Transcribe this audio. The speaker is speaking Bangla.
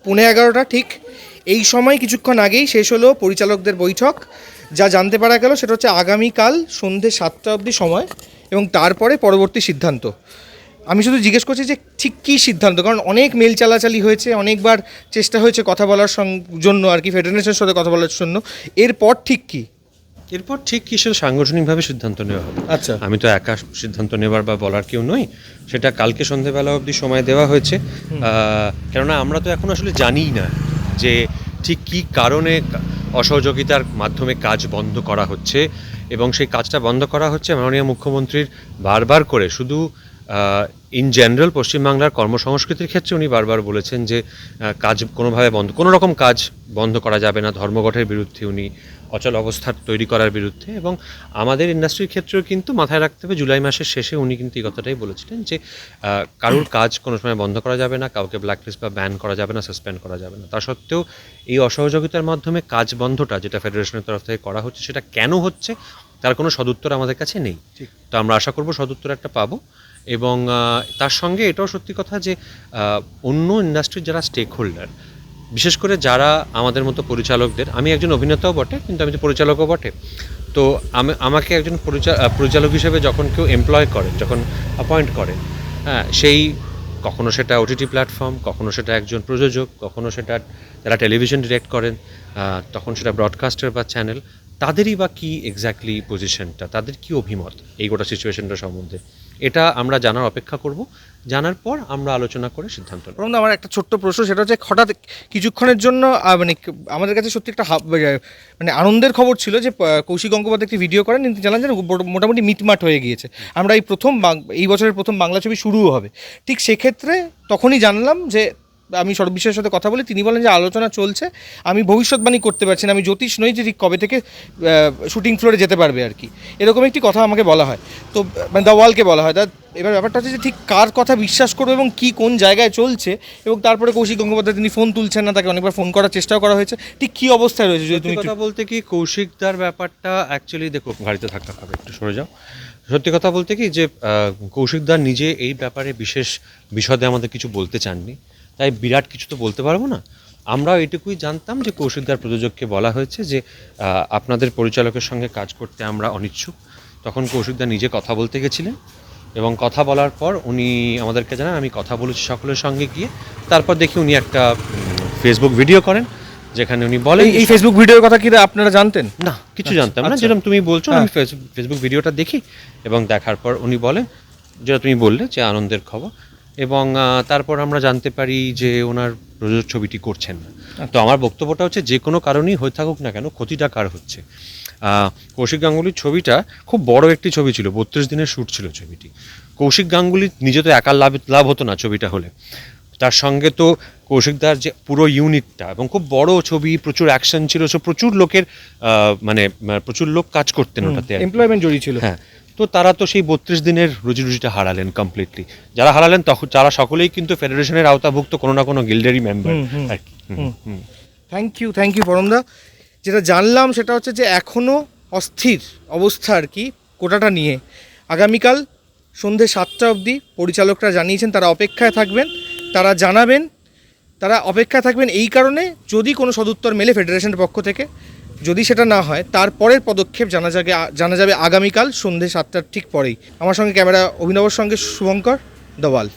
11:15 ঠিক এই সময় কিছুক্ষণ আগেই শেষ হলো পরিচালকদের বৈঠক। যা জানতে পারা গেল সেটা হচ্ছে আগামীকাল সন্ধ্যে 7টা অবধি সময় এবং তারপরে পরবর্তী সিদ্ধান্ত। আমি শুধু জিজ্ঞেস করছি যে ঠিক কী সিদ্ধান্ত, কারণ অনেক মেল চালাচালি হয়েছে, অনেকবার চেষ্টা হয়েছে কথা বলার জন্য আর কি, ফেডারেশনের সাথে কথা বলার জন্য। এরপর ঠিক কী? এরপর ঠিক কি সেটা সাংগঠনিকভাবে সিদ্ধান্ত নেওয়া হবে। আচ্ছা, আমি তো একা সিদ্ধান্ত নেবার বা বলার কেউ নই। সেটা কালকে সন্ধেবেলা অবধি সময় দেওয়া হয়েছে। কেননা আমরা তো এখন আসলে জানিই না যে ঠিক কী কারণে অসহযোগিতার মাধ্যমে কাজ বন্ধ করা হচ্ছে, এবং সেই কাজটা বন্ধ করা হচ্ছে মাননীয় মুখ্যমন্ত্রীর বারবার করে, শুধু ইন জেনারেল পশ্চিমবাংলার কর্মসংস্কৃতির ক্ষেত্রে উনি বারবার বলেছেন যে কাজ কোনোভাবে কোনো রকম কাজ বন্ধ করা যাবে না। ধর্মঘটের বিরুদ্ধে উনি, অচল অবস্থা তৈরি করার বিরুদ্ধে, এবং আমাদের ইন্ডাস্ট্রির ক্ষেত্রেও কিন্তু মাথায় রাখতে হবে জুলাই মাসের শেষে উনি কিন্তু এই কথাটাই বলেছিলেন যে কারোর কাজ কোনো সময় বন্ধ করা যাবে না, কাউকে ব্ল্যাকলিস্ট বা ব্যান করা যাবে না, সাসপেন্ড করা যাবে না। তা সত্ত্বেও এই অসহযোগিতার মাধ্যমে কাজ বন্ধটা যেটা ফেডারেশনের তরফ থেকে করা হচ্ছে, সেটা কেন হচ্ছে তার কোনো সদুত্তর আমাদের কাছে নেই। তো আমরা আশা করব সদুত্তর একটা পাবো। এবং তার সঙ্গে এটাও সত্যি কথা যে অন্য ইন্ডাস্ট্রির যারা স্টেক হোল্ডার, বিশেষ করে যারা আমাদের মতো পরিচালকদের, আমি একজন অভিনেতাও বটে কিন্তু আমি তো পরিচালকও বটে, তো আমাকে একজন পরিচালক হিসেবে যখন কেউ এমপ্লয় করে, যখন অ্যাপয়েন্ট করে, হ্যাঁ, সেই কখনো সেটা ওটিটি প্ল্যাটফর্ম, কখনো সেটা একজন প্রযোজক, কখনো সেটা যারা টেলিভিশন ডিরেক্ট করেন, তখন সেটা ব্রডকাস্টার বা চ্যানেল, তাদেরই বা কী এক্স্যাক্টলি পজিশনটা, তাদের কী অভিমত এই গোটা সিচুয়েশনটা সম্বন্ধে, এটা আমরা জানার অপেক্ষা করব। জানার পর আমরা আলোচনা করে সিদ্ধান্ত নেব। আমার একটা ছোট্ট প্রশ্ন, সেটা হচ্ছে হঠাৎ কিছুক্ষণের জন্য মানে আমাদের কাছে সত্যি একটা মানে আনন্দের খবর ছিল যে কৌশিক গঙ্গোপাধ্যায় একটি ভিডিও করেন, কিন্তু জানান যে মোটামুটি মিটমাট হয়ে গিয়েছে, আমরা এই বছরের প্রথম বাংলা ছবি শুরুও হবে। ঠিক সেক্ষেত্রে তখনই জানলাম যে, আমি সর্ববিষয়ের সাথে কথা বলি, তিনি বলেন যে আলোচনা চলছে, আমি ভবিষ্যৎবাণী করতে পারছি না, আমি জ্যোতিষ নই যে ঠিক কবে থেকে শুটিং ফ্লোরে যেতে পারবে আর কি, এরকম একটি কথা আমাকে বলা হয়। তো মানে দ্য ওয়ালকে বলা হয়। এবার ব্যাপারটা হচ্ছে যে ঠিক কার কথা বিশ্বাস করবো এবং কি কোন জায়গায় চলছে, এবং তারপরে কৌশিক গঙ্গোপাধ্যায় তিনি ফোন তুলছেন না, তাকে অনেকবার ফোন করার চেষ্টাও করা হয়েছে, ঠিক কী অবস্থায় রয়েছে যদি তুমি কথা বলতে কি কৌশিকদার ব্যাপারটা অ্যাকচুয়ালি দেখো, গাড়িতে থাকতে হবে, একটু সরে যাও। সত্যি কথা বলতে কি যে কৌশিকদার নিজে এই ব্যাপারে বিশেষ বিশদে আমাদের কিছু বলতে চাননি, তাই বিরাট কিছু তো বলতে পারবো না। আমরা এটুকুই জানতাম যে কৌশিকদার প্রযোজককে বলা হয়েছে যে আপনাদের পরিচালকের সঙ্গে কাজ করতে আমরা অনিচ্ছুক। তখন কৌশিকদার নিজে কথা বলতে গেছিলেন, এবং কথা বলার পর উনি আমাদেরকে জানান আমি কথা বলেছি সকলের সঙ্গে গিয়ে। তারপর দেখি উনি একটা ফেসবুক ভিডিও করেন, যেখানে উনি বলেন, এই ফেসবুক ভিডিওর কথা কি আপনারা জানতেন? না, কিছু জানতাম না, যেরকম তুমি বলছো। আমি ফেসবুক ভিডিওটা দেখি, এবং দেখার পর উনি বলেন যেটা তুমি বললে যে আনন্দের খবর, এবং তারপর আমরা জানতে পারি যে ওনার প্রযোজক ছবিটি করছেন না। তো আমার বক্তব্যটা হচ্ছে যে কোনো কারণেই হয়ে থাকুক না কেন, ক্ষতিটা কার হচ্ছে? কৌশিক গাঙ্গুলির ছবিটা খুব বড় একটি ছবি ছিল, 32 দিনের শ্যুট ছিল ছবিটি। কৌশিক গাঙ্গুলি নিজে তো একার লাভ হতো না ছবিটা হলে, তার সঙ্গে তো কৌশিকদার যে পুরো ইউনিটটা, এবং খুব বড় ছবি, প্রচুর অ্যাকশন ছিল, সব প্রচুর লোকের মানে প্রচুর লোক কাজ করতেন ওটাতে, এমপ্লয়মেন্ট জড়িয়ে ছিল। হ্যাঁ, তো তারা তো সেই 32 দিনের রুজিটা হারালেন কমপ্লিটলি। যারা হারালেন তখন তারা সকলেই কিন্তু ফেডারেশনের আওতাভুক্ত কোনো না কোনো গিল্ডেরই মেম্বার আর কি। থ্যাংক ইউ পরমদা। যেটা জানলাম সেটা হচ্ছে যে এখনও অস্থির অবস্থা আর কি কোটাটা নিয়ে। আগামীকাল সন্ধ্যে 7টা অবধি পরিচালকরা জানিয়েছেন তারা অপেক্ষায় থাকবেন, তারা জানাবেন, তারা অপেক্ষায় থাকবেন এই কারণে যদি কোনো সদুত্তর মেলে ফেডারেশনের পক্ষ থেকে। যদি সেটা না হয় তারপরের পদক্ষেপ জানা যাবে আগামীকাল সন্ধ্যে 7টার ঠিক পরেই। আমার সঙ্গে ক্যামেরা অভিনবর সঙ্গে শুভঙ্কর, দ্য ওয়াল।